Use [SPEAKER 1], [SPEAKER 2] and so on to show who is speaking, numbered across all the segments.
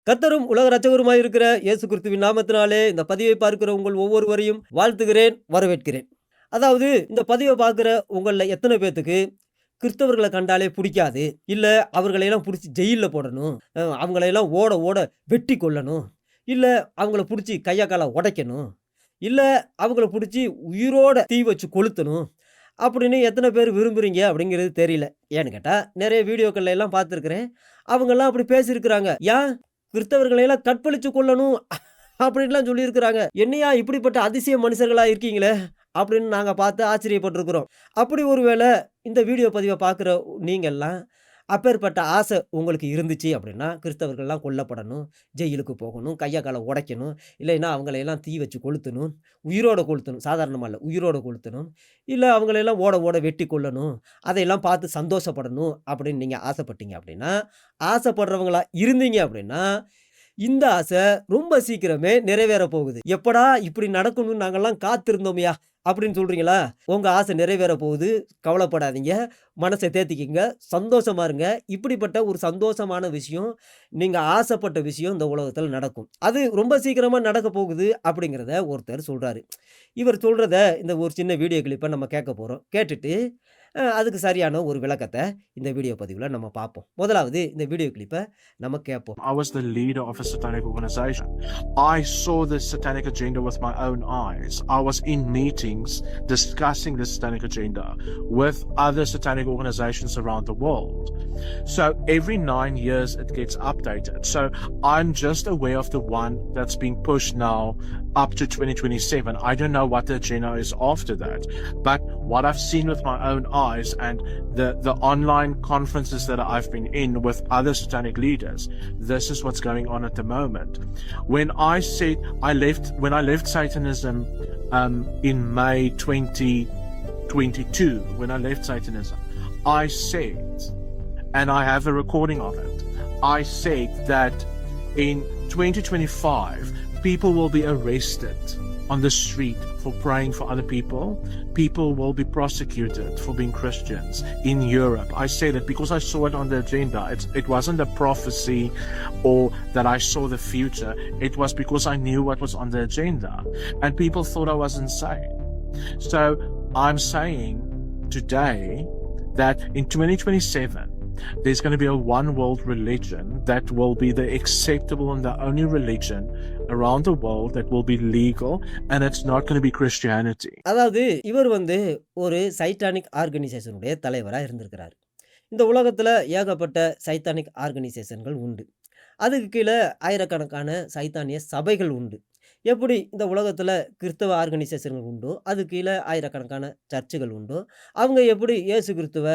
[SPEAKER 1] கர்த்தரும் உலக இரட்சகருமாய் இருக்கிற இயேசு கிறிஸ்துவின் நாமத்தினாலே இந்த பதிவை பார்க்கிற உங்கள் ஒவ்வொருவரையும் வாழ்த்துகிறேன், வரவேற்கிறேன். அதாவது இந்த பதிவை பார்க்கிற உங்கள்ல எத்தனை பேத்துக்கு கிறிஸ்தவர்கள கண்டாலே புடிக்காது. இல்ல அவர்களையெல்லாம் புடிச்சு ஜெயில்ல போடணும். அவங்களையெல்லாம் ஓட ஓட வெட்டி கொல்லணும். இல்ல அவங்கள புடிச்சு கைய கால உடைக்கணும். இல்ல அவங்கள புடிச்சு உயிரோட தீ வச்சு கொளுத்தணும். அப்படின்னு எத்தனை பேர் விரும்புறீங்க அப்படிங்கிறது தெரியல. ஏன்னு கேட்டா, நெறைய வீடியோக்கள்ல எல்லாம் பார்த்துருக்கிறேன். அவங்கலாம் அப்படி பேசியிருக்கிறாங்க. ஏன் கிறிஸ்தவர்களை எல்லாம் கற்பழிச்சு கொல்லணும் அப்படின்லாம் சொல்லியிருக்கிறாங்க. என்னையா இப்படிப்பட்ட அதிசய மனுஷர்களா இருக்கீங்களே அப்படின்னு நாங்க பார்த்து ஆச்சரியப்பட்டிருக்கிறோம். அப்படி ஒருவேளை இந்த வீடியோ பதிவை பார்க்குற நீங்கெல்லாம் அப்பேற்பட்ட ஆசை உங்களுக்கு இருந்துச்சு அப்படின்னா, கிறிஸ்தவர்கள்லாம் கொல்லப்படணும், ஜெயிலுக்கு போகணும், கைய கால உடைக்கணும், இல்லைன்னா அவங்களையெல்லாம் தீ வச்சு கொளுத்தணும், உயிரோட கொளுத்தணும், சாதாரணமா இல்ல, உயிரோட கொளுத்தணும், இல்ல அவங்களையெல்லாம் ஓட ஓட வெட்டி கொல்லணும், அதையெல்லாம் பார்த்து சந்தோஷப்படணும் அப்படின்னு நீங்க ஆசைப்பட்டீங்க அப்படின்னா, ஆசைப்படுறவங்களா இருந்தீங்க அப்படின்னா, இந்த ஆசை ரொம்ப சீக்கிரமே நிறைவேற போகுது. எப்படா இப்படி நடக்கணும்னு நாங்கெல்லாம் காத்திருந்தோம்யா! அப்படின்னு சொல்றீங்களா? உங்க ஆசை நிறைவேற போகுது. கவலைப்படாதீங்க. மனச தேத்திக்கங்க. சந்தோஷமா இருங்க. இப்படிப்பட்ட ஒரு சந்தோஷமான விஷயம், நீங்க ஆசைப்பட்ட விஷயம் இந்த உலகத்துல நடக்கும். அது ரொம்ப சீக்கிரமா நடக்க போகுது அப்படிங்கிறத ஒருத்தர் சொல்றாரு. இவர் சொல்றத இந்த ஒரு சின்ன வீடியோ கிளிப்ப நம்ம கேட்க போறோம். கேட்டுட்டு அதுக்கு சரியான ஒரு விளக்கத்த இந்த வீடியோ பதிவுல நம்ம பார்ப்போம். முதலாவது இந்த வீடியோ கிளிப்ப நம்ம கேட்போம்.
[SPEAKER 2] I was the leader of a satanic organization. I saw this satanic agenda with my own eyes. I was in meetings discussing the satanic agenda with other satanic organizations around the world. So every 9 years it gets updated. So I'm just aware of the one that's being pushed now up to 2027. I don't know what the agenda is after that. But what I've seen with my own eyes and the online conferences that I've been in with other satanic leaders, this is what's going on at the moment. When I left Satanism in May 2022, when I left Satanism, I said, and I have a recording of it, I said that in 2025 people will be arrested on the street for praying for other people. People will be prosecuted for being Christians in Europe. I say that because I saw it on the agenda. It wasn't a prophecy or that I saw the future. It was because I knew what was on the agenda. And people thought I was insane. So I'm saying today that in 2027, there's going to be a one world religion that will be the acceptable and the only religion around the world that will be legal, and it's not going to be Christianity.
[SPEAKER 1] அதாவது இவர் ஒரு சைட்டானிக் ஆர்கனைசேஷனுடைய தலைவரா இருந்திருக்கிறாரு. இந்த உலகத்துல ஏகப்பட்ட சைத்தானிக் ஆர்கனைசேஷன்கள் உண்டு. அதுக்கு கீழ ஆயிரக்கணக்கான சைத்தானிய சபைகள் உண்டு. எப்படி இந்த உலகத்துல கிறிஸ்தவ ஆர்கனைசேஷன்கள் உண்டோ, அதுக்கு கீழ ஆயிரக்கணக்கான சர்ச்சுகள் உண்டோ, அவங்க எப்படி இயேசு கிறிஸ்துவ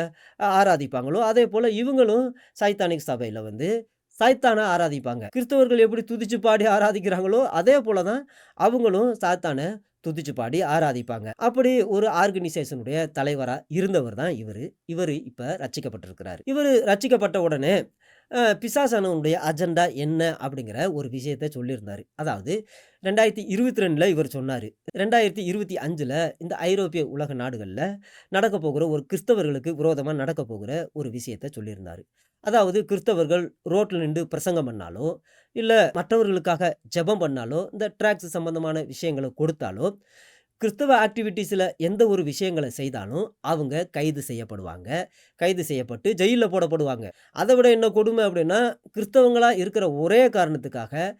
[SPEAKER 1] ஆராதிப்பாங்களோ, அதேபோல இவங்களும் சைத்தானிக் சபையில சாத்தான ஆராதிப்பாங்க. கிறிஸ்தவர்கள் எப்படி துதிச்சு பாடி ஆராதிக்கிறாங்களோ, அதே போல தான் அவங்களும் சாத்தான துதிச்சு பாடி ஆராதிப்பாங்க. அப்படி ஒரு ஆர்கனைசேஷனுடைய தலைவரா இருந்தவர் தான் இவரு. இவரு இப்ப ரட்சிக்கப்பட்டிருக்கிறாரு. இவரு ரட்சிக்கப்பட்ட உடனே பிசாசானவனுடைய அஜெண்டா என்ன அப்படிங்கிற ஒரு விஷயத்த சொல்லியிருந்தாரு. அதாவது 2022ல இவர் சொன்னாரு. 2025ல இந்த ஐரோப்பிய உலக நாடுகள்ல நடக்கப் போகிற ஒரு கிறிஸ்தவர்களுக்கு விரோதமா நடக்கப் போகிற ஒரு விஷயத்த சொல்லியிருந்தாரு. அதாவது கிறிஸ்தவர்கள் ரோட்ல நின்று பிரசங்கம் பண்ணாலோ, இல்ல மற்றவர்களுக்காக ஜெபம் பண்ணாலோ, இந்த ட்ரக்ஸ் சம்பந்தமான விஷயங்கள கொடுத்தாலோ, கிறிஸ்தவ ஆக்டிவிட்டீஸ்ல எந்த ஒரு விஷயங்கள செய்தாலும் அவங்க கைது செய்யப்படுவாங்க. கைது செய்யப்பட்டு ஜெயில்ல போடப்படுவாங்க. அத விட என்ன கொடுமை அப்படின்னா, கிறிஸ்தவங்களா இருக்கிற ஒரே காரணத்துக்காக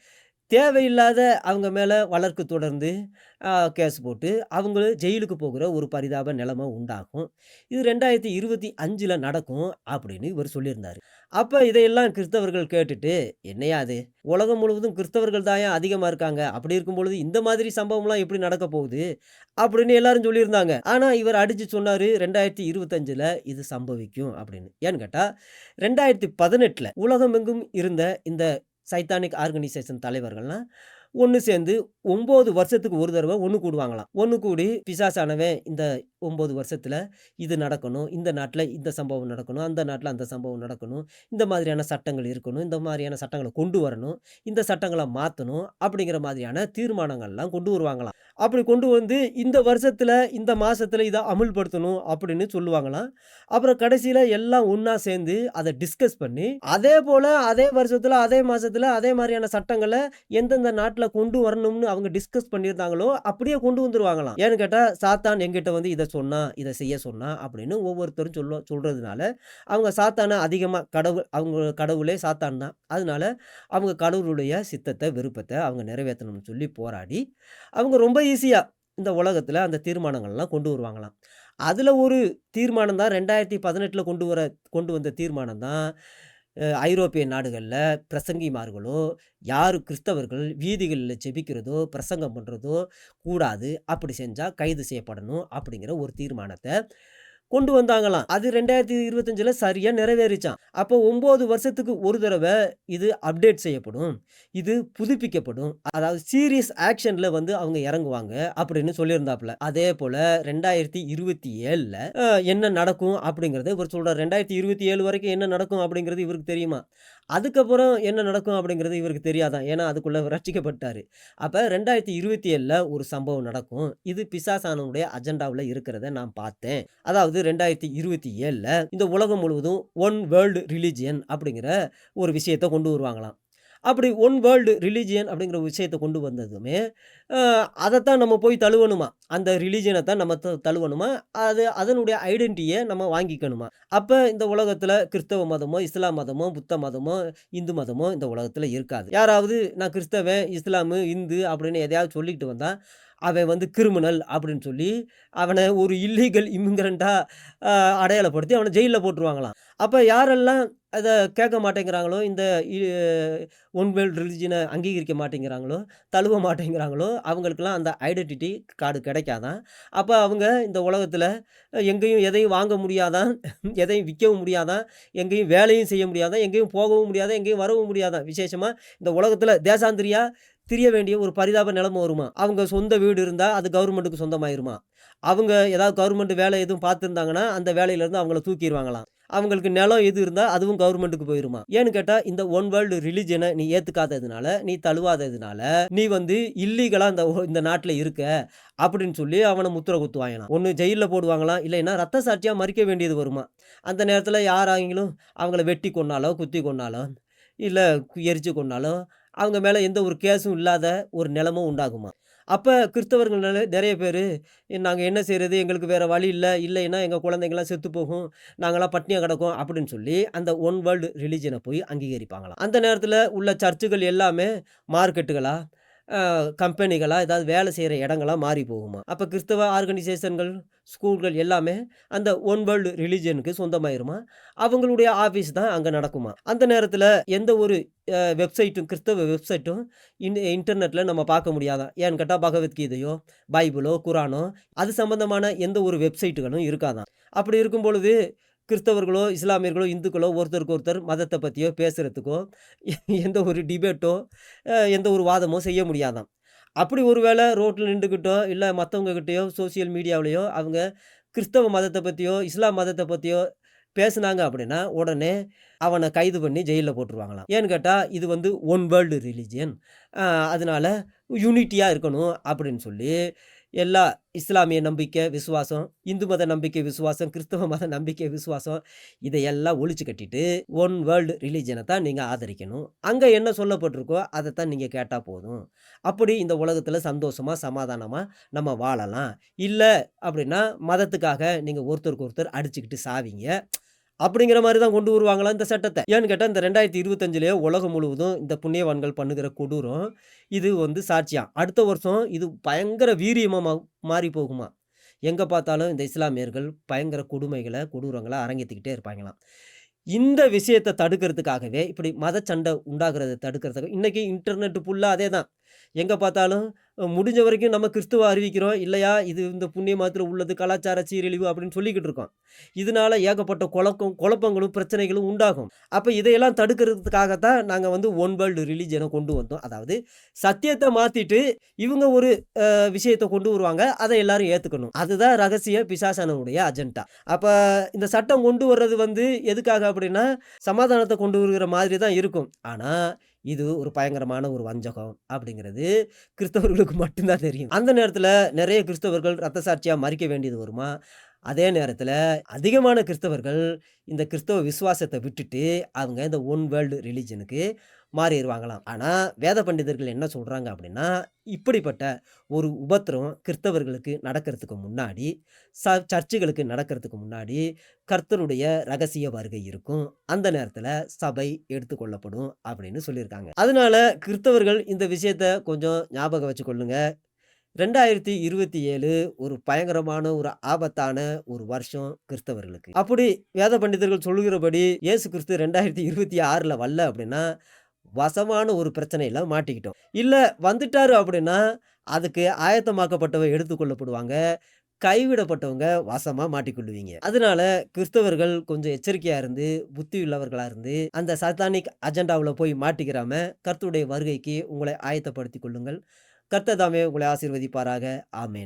[SPEAKER 1] தேவையில்லாத அவங்க மேல வழக்கு தொடர்ந்து கேஸ் போட்டு அவங்களும் ஜெயிலுக்கு போகிற ஒரு பரிதாப நிலைமை உண்டாகும். இது 2025ல நடக்கும் அப்படின்னு இவர் சொல்லியிருந்தாரு. அப்ப இதையெல்லாம் கிறிஸ்தவர்கள் கேட்டுட்டு, "என்னய்யா அது? உலகம் முழுவதும் கிறிஸ்தவர்கள் தான்யா அதிகமா இருக்காங்க. அப்படி இருக்கும் பொழுது இந்த மாதிரி சம்பவம்லாம் எப்படி நடக்கப் போகுது?" அப்படின்னு எல்லாரும் சொல்லியிருந்தாங்க. ஆனா இவர் அடிச்சு சொன்னாரு, 2025ல இது சம்பவிக்கும் அப்படின்னு. ஏன்னு கேட்டா, 2018ல உலகமெங்கும் இருந்த இந்த சைத்தானிக் ஆர்கனைசேஷன் தலைவர்கள்லாம் ஒண்ணு சேர்ந்து 9 வருஷத்துக்கு ஒரு தடவ ஒண்ணு கூடுவாங்களாம். ஒண்ணு கூடி பிசாசானவன் இந்த 9 வருஷத்துல இது நடக்கணும். இந்த நாட்ல இந்த சம்பவம் நடக்கணும். அந்த நாட்ல அந்த சம்பவம் நடக்கணும். இந்த மாதிரியான சட்டங்கள் இருக்கணும். இந்த மாதிரியான சட்டங்கள கொண்டு வரணும். இந்த சட்டங்கள மாத்தணும். அப்படிங்கிற மாதிரியான தீர்மானங்கள்லாம் கொண்டு வருவாங்களாம். அப்படி கொண்டு வந்து இந்த வருஷத்துல, இந்த மாசத்துல இத அமுல்படுத்தணும் அப்படின்னு சொல்லுவாங்களாம். அப்புறம் கடைசியில எல்லாம் ஒண்ணா சேர்ந்து அத டிஸ்கஸ் பண்ணி, அதே போல அதே வருஷத்துல, அதே மாசத்துல அதே மாரியான சட்டங்கள எந்தெந்த நாட்ல கொண்டு வரணும்னு அவங்க டிஸ்கஸ் பண்ணியிருந்தாங்களோ, அப்படியே கொண்டு வந்துருவாங்களாம். ஏன்னு கேட்டா, சாத்தான் என்கிட்ட வந்து இத சொன்னான், இத செய்ய சொன்னான் அப்படின்னு ஒவ்வொருத்தரும் சொல்றதுனால, அவங்க சாத்தான அதிகமா அவங்க கடவுளே சாத்தான் தான். அதனால அவங்க கடவுளுடைய சித்தத்த, விருப்பத்த அவங்க நிறைவேத்தணும்னு சொல்லி போராடி, அவங்க ரொம்ப ஈஸியா இந்த உலகத்துல அந்த தீர்மானங்கள்லாம் கொண்டு வருவாங்களாம். அதுல ஒரு தீர்மானம் தான் 2018ல கொண்டு வந்த தீர்மானம் தான், ஐரோப்பிய நாடுகள்ல பிரசங்கிமார்களோ, யாரு கிறிஸ்தவர்கள் வீதிகள்ல ஜெபிக்கிறதோ, பிரசங்கம் பண்றதோ கூடாது. அப்படி செஞ்சா கைது செய்யப்படணும் அப்படிங்கிற ஒரு தீர்மானத்த கொண்டு வந்தாங்களாம். அது 2025ல சரியா நிறைவேறிச்சாம். அப்போ 9 வருஷத்துக்கு ஒரு தடவ இது அப்டேட் செய்யப்படும். இது புதுப்பிக்கப்படும். அதாவது சீரியஸ் ஆக்ஷன்ல வந்து அவங்க இறங்குவாங்க அப்படின்னு சொல்லியிருந்தாப்ல. அதேபோல 2027ல என்ன நடக்கும் அப்படிங்கிறத இவர் சொல்றாரு. 2027 வரைக்கும் என்ன நடக்கும் அப்படிங்கிறது இவருக்கு தெரியுமா? அதுக்கப்புறம் என்ன நடக்கும் அப்படிங்கிறது இவருக்கு தெரியாதாம். ஏன்னா அதுக்குள்ள இவர் ரட்சிக்கப்பட்டாரு. அப்ப 2027ல ஒரு சம்பவம் நடக்கும். இது பிசாசானவனுடைய அஜெண்டாவுல இருக்கிறத நான் பார்த்தேன். அதாவது 2027ல இந்த உலகம் முழுவதும் ஒன் வேர்ல்டு ரிலிஜியன் அப்படிங்கிற ஒரு விஷயத்த கொண்டு வருவாங்களாம். அப்படி ஒன் வேர்ல்டு ரிலிஜியன் அப்படிங்கிற விஷயத்த கொண்டு வந்ததுமே, அ அதத்தான் நம்ம போய் தழுவணுமா. அந்த ரிலிஜியன தான் நம்ம தழுவணுமா. அது அதனுடைய ஐடென்டிட்டிய நம்ம வாங்கிக்கணுமா. அப்ப இந்த உலகத்துல கிறிஸ்தவ மதமோ, இஸ்லாம் மதமோ, புத்த மதமோ, இந்து மதமோ இந்த உலகத்துல இருக்காது. யாராவது நான் கிறிஸ்தவன், இஸ்லாமு, இந்து அப்படின்னு எதையாவது சொல்லிக்கிட்டு வந்தா, அவன் வந்து கிரிமினல் அப்படின்னு சொல்லி, அவன ஒரு இல்லீகல் இமிகிரன்ட்டா அ அடையாளப்படுத்தி அவன ஜெயில்ல போட்டுருவாங்களாம். அப்ப யாரெல்லாம் அத கேட்க மாட்டேங்கிறாங்களோ, இந்த இ ஒன் வேர்ல்ட் ரிலிஜியன அங்கீகரிக்க மாட்டேங்கிறாங்களோ, தழுவ மாட்டேங்கிறாங்களோ, அவங்களுக்கெல்லாம் அந்த ஐடென்டிட்டி கார்டு கிடைக்காதாம். அப்ப அவங்க இந்த உலகத்துல எங்கேயும் எதையும் வாங்க முடியாதாம், எதையும் விக்கவும் முடியாதாம், எங்கேயும் வேலையும் செய்ய முடியாதாம், எங்கேயும் போகவும் முடியாதாம், எங்கேயும் வரவும் முடியாதாம். விசேஷமா இந்த உலகத்துல தேசாந்திரியா திரிய வேண்டிய ஒரு பரிதாப நிலைமை வருமாம். அவங்க சொந்த வீடு இருந்தா, அது கவர்மெண்ட்டுக்கு சொந்தமாயிருமாம். அவங்க ஏதாவது கவர்மெண்ட் வேலை எதுவும் பார்த்துருந்தாங்கன்னா, அந்த வேலையிலேருந்து அவங்கள தூக்கிருவாங்களாம். அவங்களுக்கு நிலம் எது இருந்தா, அதுவும் கவர்மெண்ட்டுக்கு போயிருமாம். ஏன்னு கேட்டா, இந்த ஒன் வேர்ல்டு ரிலிஜியன நீ ஏத்துக்காததுனால, நீ தழுவாததுனால, நீ வந்து இல்லீகலா இந்த நாட்ல இருக்க அப்படின்னு சொல்லி அவன முத்திர குத்துவாங்களாம். ஒண்ணு ஜெயில்ல போடுவாங்களாம், இல்லைன்னா ரத்த சாட்சியா மறிக்க வேண்டியது வருமாம். அந்த நேரத்துல யாராகிலும் அவங்கள வெட்டி கொன்னாலோ, குத்தி கொன்னாலோ, இல்ல எரிச்சு கொன்னாலோ, அவங்க மேல எந்த ஒரு கேஸும் இல்லாத ஒரு நிலைமும் உண்டாகுமாம். அப்ப கிறிஸ்தவர்கள் நெறைய பேரு, நாங்க என்ன செய்றது? எங்களுக்கு வேற வழி இல்ல. இல்லைன்னா எங்க குழந்தைங்கலாம் செத்து போகும். நாங்கலாம் பட்னியா கிடக்கோம் அப்படின்னு சொல்லி, அந்த ஒன் வேர்ல்டு ரிலிஜியன போய் அங்கீகரிப்பாங்களாம். அந்த நேரத்துல உள்ள சர்ச்சுகள் எல்லாமே மார்க்கெட்டுகளா, அ கம்பெனிகளா, ஏதாவது வேலை செய்ற இடங்களா மாறி போகுமாம். அப்ப கிறிஸ்தவ ஆர்கனைசேஷன்கள், ஸ்கூல்கள் எல்லாமே அந்த ஒன் வேர்ல்டு ரிலிஜியனுக்கு சொந்தமாயிருமாம். அவங்களுடைய ஆபீஸ் தான் அங்க நடக்குமாம். அந்த நேரத்துல எந்த ஒரு வெப்சைட்டும், கிறிஸ்தவ வெப்சைட்டும் இன்டர்நெட்ல நம்ம பார்க்க முடியாதாம். ஏன்னு கேட்டா பகவத்கீதையோ, பைபிளோ, குரானோ அது சம்பந்தமான எந்த ஒரு வெப்சைட்டுகளும் இருக்காதாம். அப்படி இருக்கும் பொழுது கிறிஸ்தவர்களோ, இஸ்லாமியர்களோ, இந்துக்களோ ஒருத்தருக்கு ஒருத்தர் மதத்த பத்தியோ பேசுறதுக்கோ, எந்த ஒரு டிபேட்டோ, எந்த ஒரு வாதமோ செய்ய முடியாதாம். அப்படி ஒரு வேள ரோட்ல நின்டுகிட்டோ, இல்ல மத்தவங்க கிட்டயோ, சோசியல் மீடியாவிலயோ அவங்க கிறிஸ்தவ மதத்த பத்தியோ, இஸ்லாம் மதத்த பத்தியோ பேசுனாங்க அப்படின்னா, உடனே அவன கைது பண்ணி ஜெயில்ல போட்டுருவாங்களாம். ஏன்னு கேட்டா, இது வந்து ஒன் வேர்ல்டு ரிலிஜியன். அ அதனால யூனிட்டியா இருக்கணும் அப்படின்னு சொல்லி, எல்லா இஸ்லாமிய நம்பிக்கை, விசுவாசம், இந்து மத நம்பிக்கை, விசுவாசம், கிறிஸ்தவ மத நம்பிக்கை, விசுவாசம் இதையெல்லாம் ஒழிச்சு கட்டிட்டு, ஒன் வேர்ல்டு ரிலிஜியன தான் நீங்க ஆதரிக்கணும். அங்க என்ன சொல்லப்பட்டிருக்கோ, அதத்தான் நீங்க கேட்டா போதும். அப்படி இந்த உலகத்துல சந்தோஷமா, சமாதானமா நம்ம வாழலாம். இல்ல அப்படின்னா, மதத்துக்காக நீங்க ஒருத்தருக்கு ஒருத்தர் அடிச்சுக்கிட்டு சாவீங்க. அப்படிங்கிற மாரி தான் கொண்டு வருவாங்களாம் இந்த சட்டத்த. ஏன்னு கேட்டா, இந்த 2025லயே உலகம் முழுவதும் இந்த புண்ணியவான்கள் பண்ணுகிற கொடூரம், இது வந்து சாட்சியாம். அடுத்த வருஷம் இது பயங்கர வீரியமா மாறி போகுமாம். எங்க பார்த்தாலும் இந்த இஸ்லாமியர்கள் பயங்கர கொடுமைகள, கொடூரங்கள அரங்கேத்திக்கிட்டே இருப்பாங்களாம். இந்த விஷயத்த தடுக்கிறதுக்காகவே, இப்படி மதச்சண்டை உண்டாகுறத தடுக்கிறதுக்கு இன்னைக்கு இன்டர்நெட் ஃபுல்லா அதே தான். எங்க பார்த்தாலும் முடிஞ்ச வரைக்கும் நம்ம கிறிஸ்துவ அறிவிக்கிறோம். இல்லையா, இது இந்த புண்ணிய மாத்திர உள்ளது, கலாச்சார சீரழிவு அப்படின்னு சொல்லிக்கிட்டு இருக்கோம். இதனால ஏகப்பட்ட குழப்பங்களும், பிரச்சனைகளும் உண்டாகும். அப்ப இதையெல்லாம் தடுக்கிறதுக்காகத்தான் நாங்க வந்து ஒன் வேர்ல்டு ரிலிஜியன கொண்டு வந்தோம். அதாவது சத்தியத்த மாத்திட்டு இவங்க ஒரு விஷயத்த கொண்டு வருவாங்க. அத எல்லாரும் ஏத்துக்கணும். அதுதான் ரகசிய பிசாசானவனுடைய அஜெண்டா. அப்ப இந்த சட்டம் கொண்டு வர்றது வந்து எதுக்காக அப்படின்னா, சமாதானத்த கொண்டு வருகிற மாதிரி தான் இருக்கும். ஆனா, இது ஒரு பயங்கரமான ஒரு வஞ்சகம் அப்படிங்கிறது கிறிஸ்தவர்களுக்கு மட்டும் தான் தெரியும். அந்த நேரத்துல நெறைய கிறிஸ்தவர்கள் ரத்த சாட்சியா மரிக்க வேண்டியது வருமா? அதே நேரத்துல அதிகமான கிறிஸ்தவர்கள் இந்த கிறிஸ்தவ விசுவாசத்த விட்டுட்டு, அவங்க இந்த ஒன் வேர்ல்டு ரிலிஜியனுக்கு மாறிருவாங்களாம். ஆனா, வேத பண்டிதர்கள் என்ன சொல்றாங்க அப்படின்னா, இப்படிப்பட்ட ஒரு உபத்திரம் கிறிஸ்தவர்களுக்கு நடக்கிறதுக்கு முன்னாடி, சர்ச்சுகளுக்கு நடக்கிறதுக்கு முன்னாடி, கர்த்தருடைய ரகசிய வருகை இருக்கும். அந்த நேரத்துல சபை எடுத்துக்கொள்ளப்படும் அப்படின்னு சொல்லியிருக்காங்க. அதனால கிறிஸ்தவர்கள் இந்த விஷயத்த கொஞ்சம் ஞாபகம் வச்சுக்கொள்ளுங்க. 2027 ஒரு பயங்கரமான ஒரு ஆபத்தான ஒரு வருஷம் கிறிஸ்தவர்களுக்கு. அப்படி வேத பண்டிதர்கள் சொல்லுகிறபடி இயேசு கிறிஸ்து 2026ல வரல அப்படின்னா, வசமான ஒரு பிரச்சனையில மாட்டிக்கிட்டோம். இல்ல வந்துட்டாரு அப்படின்னா, அதுக்கு ஆயத்தமாக்கப்பட்டவ எடுத்துக்கொள்ளப்படுவாங்க. கைவிடப்பட்டவங்க வசமா மாட்டிக்கொள்ளுவீங்க. அதனால கிறிஸ்தவர்கள் கொஞ்சம் எச்சரிக்கையா இருந்து, புத்தி உள்ளவர்களா இருந்து, அந்த சாத்தானிக் அஜெண்டாவுல போய் மாட்டிக்கிறாம, கர்த்தருடைய வருகைக்கு உங்களை ஆயத்தப்படுத்திக் கொள்ளுங்கள். கர்த்தர் தாமே உங்களை ஆசீர்வதிப்பாராக. ஆமென்.